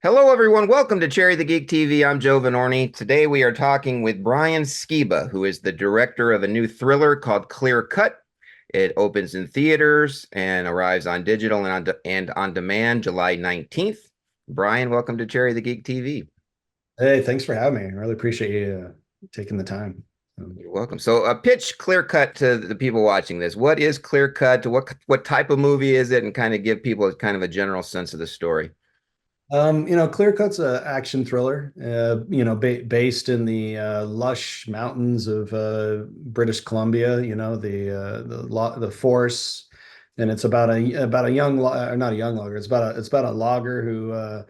Hello, everyone. Welcome to Cherry the Geek TV. I'm Joe Vanourney. Today we are talking with Brian Skiba, who is the director of a new thriller called Clear Cut. It opens in theaters and arrives on digital and on demand July 19th. Brian, welcome to Cherry the Geek TV. Hey, thanks for having me. I really appreciate you taking the time. You're welcome. So, pitch Clear Cut to the people watching this. What is Clear Cut? What type of movie is it? And kind of give people kind of a general sense of the story. Clear Cut's a action thriller, based in the lush mountains of British Columbia, the force, and it's about a young not a young logger. It's about a logger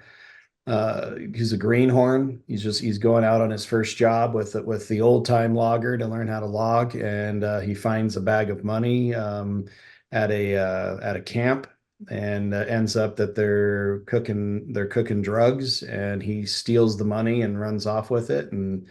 who's a greenhorn. He's going out on his first job with the old time logger to learn how to log, and he finds a bag of money at a camp, and ends up that they're cooking drugs, and he steals the money and runs off with it, and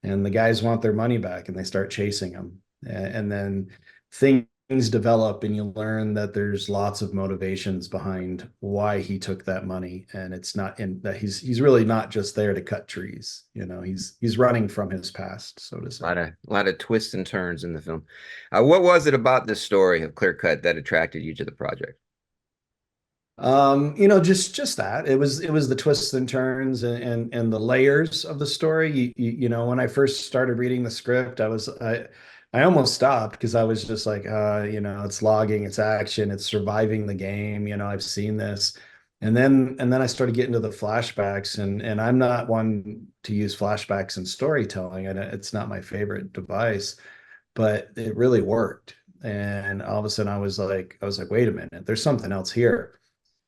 the guys want their money back, and they start chasing him, and then things develop, and you learn that there's lots of motivations behind why he took that money, and it's not in that he's really not just there to cut trees. He's running from his past, so to say. A lot of twists and turns in the film. What was it about this story of Clear Cut that attracted you to the project? Just that it was the twists and turns, and the layers of the story. When I first started reading the script, I almost stopped because I was just like, it's logging, it's action, it's surviving the game. I've seen this. And then I started getting to the flashbacks, and I'm not one to use flashbacks in storytelling, and it's not my favorite device, but it really worked. And all of a sudden I was like, wait a minute, there's something else here.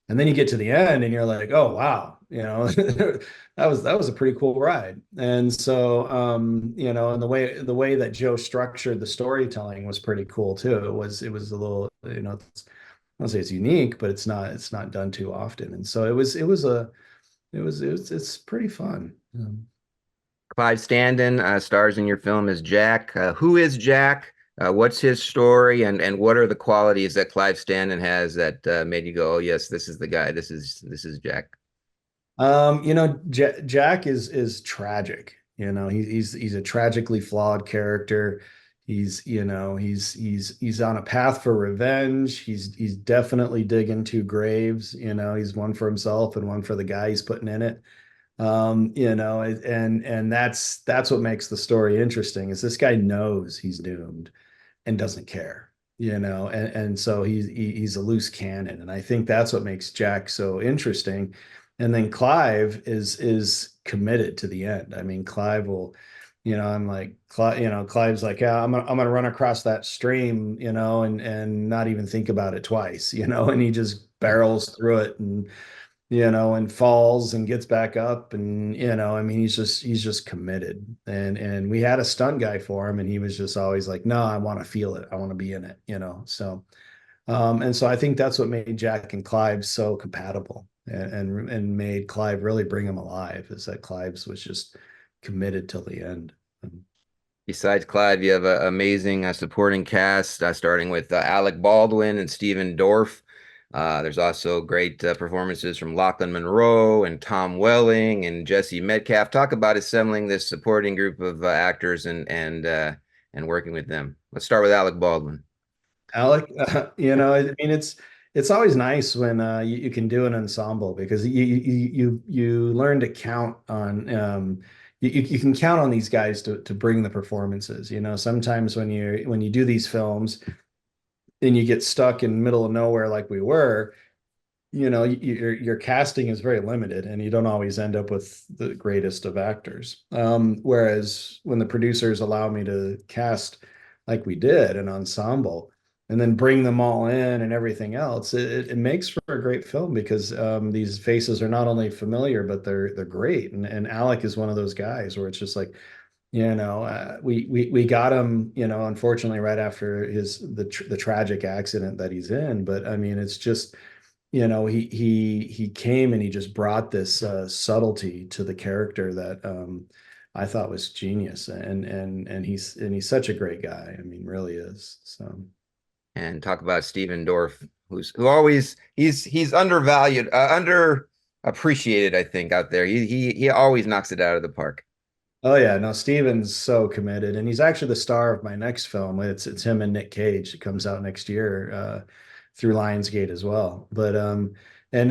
And then you get to the end and you're like, oh wow, that was a pretty cool ride. And so and the way that Joe structured the storytelling was pretty cool too. It was a little, I don't say it's unique, but it's not done too often. And so it's pretty fun. Clive Standen stars in your film as Jack. Who is Jack? What's his story, and what are the qualities that Clive Standen has that made you go, "Oh yes, this is the guy. This is Jack." Jack is tragic. He's a tragically flawed character. He's on a path for revenge. He's definitely digging two graves. He's one for himself and one for the guy he's putting in it. And that's what makes the story interesting, is this guy knows he's doomed and doesn't care. And so he's a loose cannon, and I think that's what makes Jack so interesting. And then Clive is committed to the end. I mean, Clive will, I'm like, Clive's like, yeah, I'm gonna run across that stream, and not even think about it twice, and he just barrels through it, and falls and gets back up, and I mean, he's just committed. And we had a stunt guy for him, and he was just always like, no, I want to feel it, I want to be in it. And so I think that's what made Jack and Clive so compatible, and made Clive really bring him alive, is that Clive's was just committed till the end. Besides Clive, you have an amazing supporting cast, starting with Alec Baldwin and Stephen Dorff. There's also great performances from Lochlyn Munro and Tom Welling and Jessie Metcalfe. Talk about assembling this supporting group of actors and working with them. Let's start with Alec Baldwin. Alec, I mean, it's always nice when you can do an ensemble, because you learn to count on, you can count on these guys to bring the performances. Sometimes when you do these films and you get stuck in the middle of nowhere like we were, your casting is very limited, and you don't always end up with the greatest of actors. Whereas when the producers allow me to cast like we did, an ensemble, and then bring them all in and everything else, it makes for a great film, because these faces are not only familiar, but they're great. And Alec is one of those guys where it's just like, we got him, unfortunately, right after the tragic accident that he's in. But I mean, it's just, he came and he just brought this subtlety to the character that I thought was genius. And he's such a great guy. I mean, really is. So. And talk about Stephen Dorff, who always he's undervalued, appreciated, I think, out there. He always knocks it out of the park. Oh yeah, no, Steven's so committed, and he's actually the star of my next film. It's him and Nick Cage. It comes out next year through Lionsgate as well. And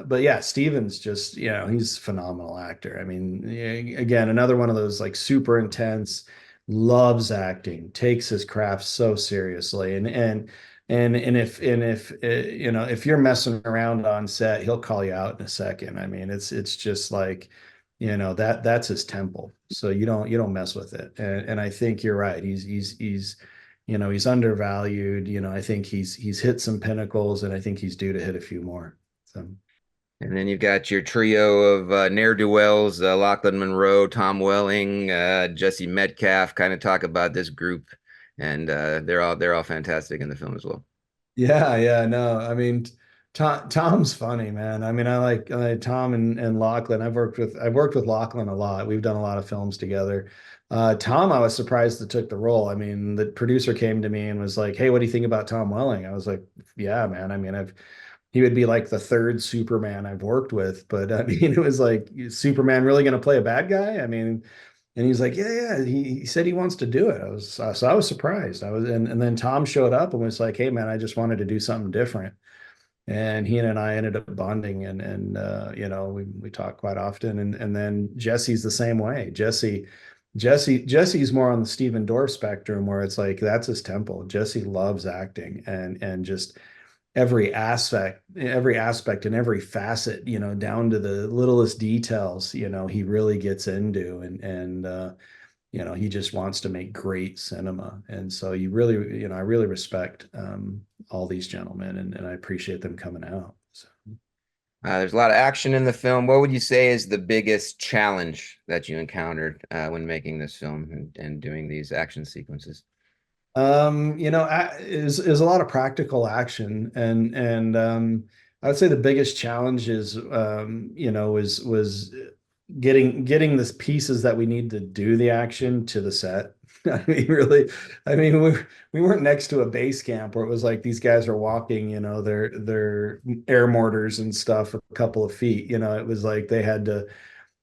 but yeah, Steven's just he's a phenomenal actor. I mean, again, another one of those like super intense, loves acting, takes his craft so seriously, and if you're messing around on set, he'll call you out in a second. I mean, it's just like that's his temple, so you don't mess with it. And I think you're right, he's undervalued. I think he's hit some pinnacles, and I think he's due to hit a few more. So And then you've got your trio of ne'er-do-wells, Lochlyn Munro, Tom Welling, Jessie Metcalfe. Kind of talk about this group, and they're all fantastic in the film as well. yeah, yeah, no, I mean, Tom's funny, man. I mean, I like Tom and Lachlan. I've worked with Lachlan a lot. We've done a lot of films together. Tom, I was surprised that took the role. I mean, the producer came to me and was like, "Hey, what do you think about Tom Welling?" I was like, "Yeah, man. I mean, he would be like the third Superman I've worked with, but I mean, it was like, is Superman really going to play a bad guy? I mean." And he's like, yeah, yeah. He said he wants to do it. So I was surprised. And then Tom showed up and was like, hey man, I just wanted to do something different. And he and I ended up bonding, and we talk quite often. And then Jesse's the same way. Jesse's more on the Stephen Dorff spectrum, where it's like that's his temple. Jesse loves acting, and just every aspect and every facet, down to the littlest details, he really gets into, and he just wants to make great cinema. And so I really respect all these gentlemen, and I appreciate them coming out. So. There's a lot of action in the film. What would you say is the biggest challenge that you encountered when making this film and doing these action sequences? Is a lot of practical action, and I would say the biggest challenge is was getting the pieces that we need to do the action to the set. I mean, really, I mean, we weren't next to a base camp where it was like these guys are walking, their air mortars and stuff a couple of feet. It was like they had to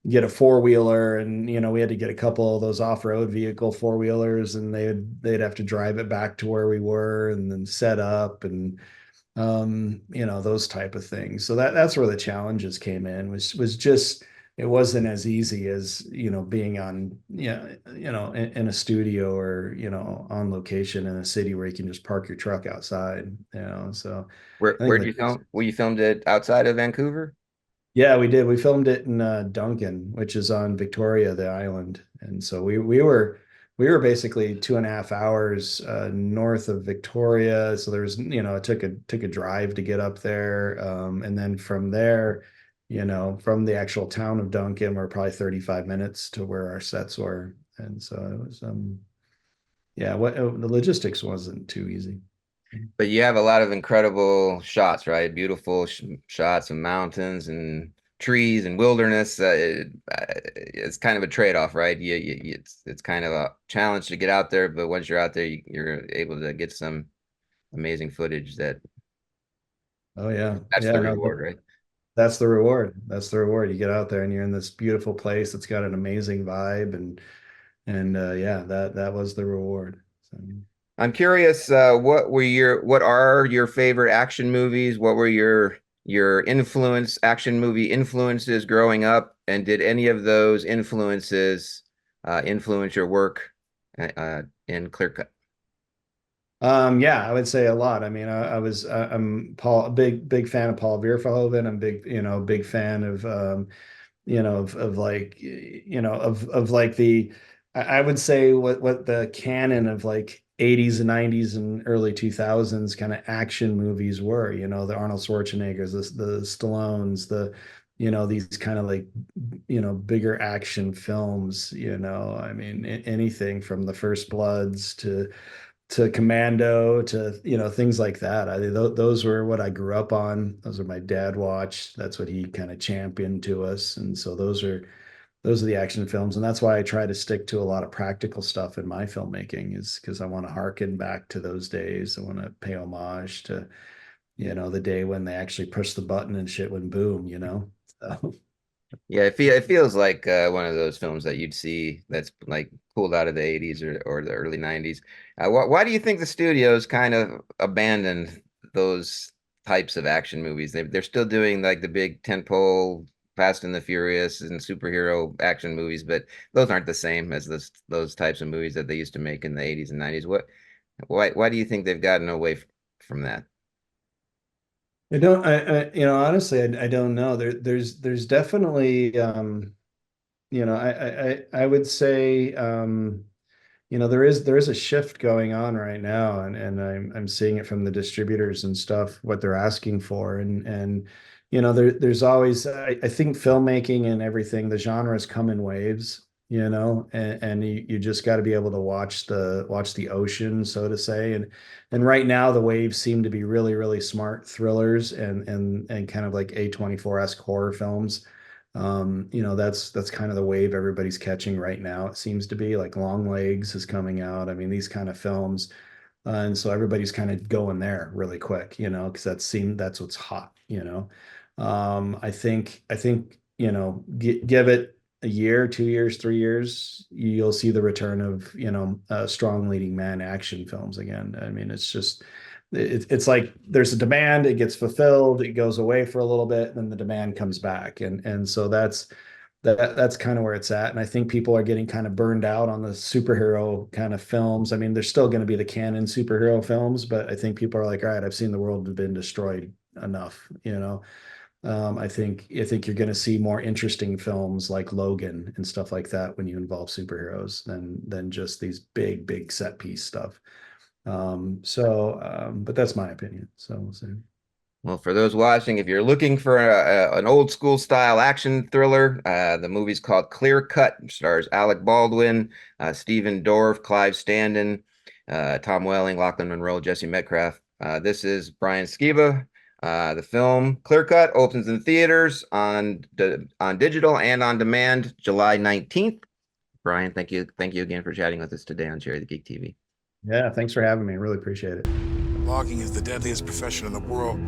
get a four-wheeler, and we had to get a couple of those off-road vehicle four-wheelers, and they'd have to drive it back to where we were and then set up, and those type of things. So that's where the challenges came in, was just it wasn't as easy as being on in a studio, or on location in a city where you can just park your truck outside. So Where I think where'd you film? Well, you filmed it outside of Vancouver? yeah, we did. We filmed it in Duncan, which is on Victoria, the island. And so we were basically 2.5 hours north of Victoria. So there's, it took a drive to get up there. And then from there, from the actual town of Duncan, we're probably 35 minutes to where our sets were. And so it was yeah, the logistics wasn't too easy. But you have a lot of incredible shots, right? Beautiful shots of mountains and trees and wilderness. It's kind of a trade-off, right? It's kind of a challenge to get out there, but once you're out there, you're able to get some amazing footage. Oh yeah. That's Yeah, the no, reward, right? that's the reward. That's the reward. You get out there and you're in this beautiful place that's got an amazing vibe, and yeah, that was the reward. So, I'm curious, what are your favorite action movies? What were your action movie influences growing up? And did any of those influences influence your work in Clear Cut? yeah, I would say a lot. I mean, I'm a big fan of Paul Verhoeven. I'm big fan of like of like I would say what the canon of like 80s and 90s and early 2000s kind of action movies were. The Arnold Schwarzeneggers, the Stallones, these kind of like bigger action films. I mean, anything from the First Bloods to Commando, to things like that. Those were what I grew up on. Those are my dad watched. That's what he kind of championed to us, and so those are the action films, and that's why I try to stick to a lot of practical stuff in my filmmaking, is because I want to harken back to those days. I want to pay homage to the day when they actually push the button and shit went boom. So, Yeah, it feels like one of those films that you'd see that's like pulled out of the 80s or the early 90s. Why do you think the studios kind of abandoned those types of action movies? They're still doing like the big tentpole Fast and the Furious and superhero action movies, but those aren't the same as those types of movies that they used to make in the 80s and 90s. Why do you think they've gotten away from that? I don't, honestly, I don't know. There's definitely, I would say, there is a shift going on right now, and I'm seeing it from the distributors and stuff, what they're asking for, and there's always, I think filmmaking and everything, the genres come in waves, and you just got to be able to watch the ocean, so to say, and right now the waves seem to be really, really smart thrillers and kind of like A24-esque horror films. That's kind of the wave everybody's catching right now. It seems to be like Long Legs is coming out. I mean, these kind of films. And so everybody's kind of going there really quick, because that's what's hot, I think, give it a year, 2 years, 3 years, you'll see the return of, strong leading man action films again. I mean, it's like there's a demand, it gets fulfilled, it goes away for a little bit, then the demand comes back. And so that's kind of where it's at. And I think people are getting kind of burned out on the superhero kind of films. I mean, there's still going to be the canon superhero films, but I think people are like, all right, I've seen the world have been destroyed enough. I think you're going to see more interesting films like Logan and stuff like that when you involve superheroes than just these big, big set piece stuff. But that's my opinion. So we'll see. Well, for those watching, if you're looking for an old school style action thriller, the movie's called Clear Cut. Stars Alec Baldwin, Stephen Dorff, Clive Standen, Tom Welling, Lochlyn Munro, Jessie Metcalfe. This is Brian Skiba. The film Clear Cut opens in theaters on digital and on demand July 19th. Brian, thank you again for chatting with us today on Cherry the Geek TV. Yeah, thanks for having me. Really appreciate it. Logging is the deadliest profession in the world.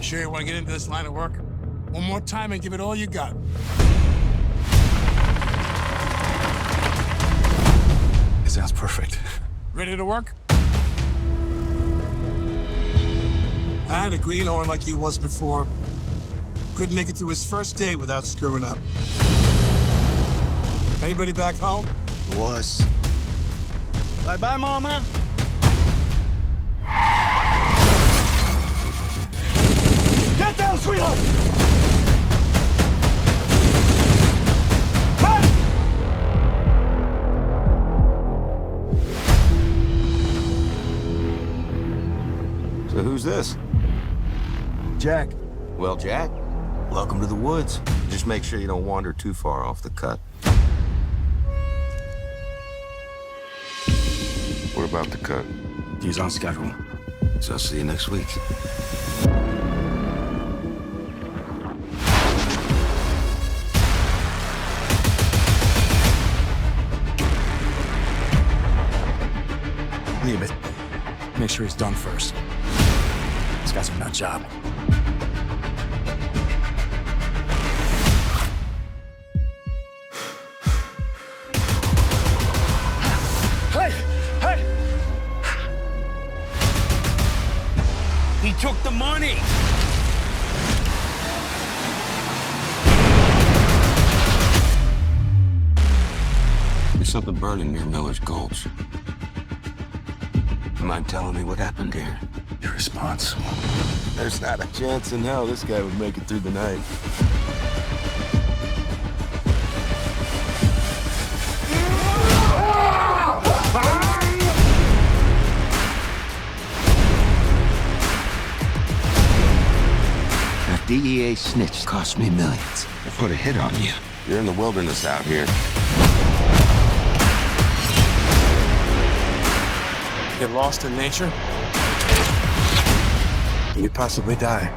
Sure you want to get into this line of work? One more time and give it all you got. It sounds perfect. Ready to work? I had a greenhorn like he was before. Couldn't make it through his first day without screwing up. Anybody back home? Was. Bye-bye, Mama. Get down, sweetheart! Run! So who's this? Jack. Well, Jack, welcome to the woods. Just make sure you don't wander too far off the cut. What about the cut? He's on schedule. So I'll see you next week. Leave it. Make sure he's done first. This guy's a nut job. Hey! Hey! He took the money! There's something burning near Miller's Gulch. You mind telling me what happened here? You're responsible. There's not a chance in hell this guy would make it through the night. That DEA snitch cost me millions. I put a hit on you. You're in the wilderness out here. Get lost in nature? You possibly die.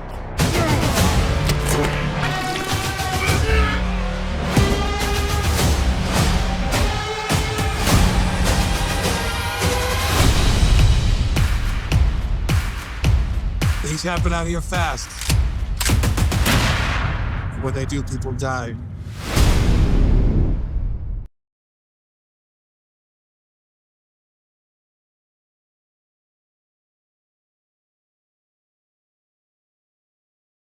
Things happen out here fast. When they do, people die.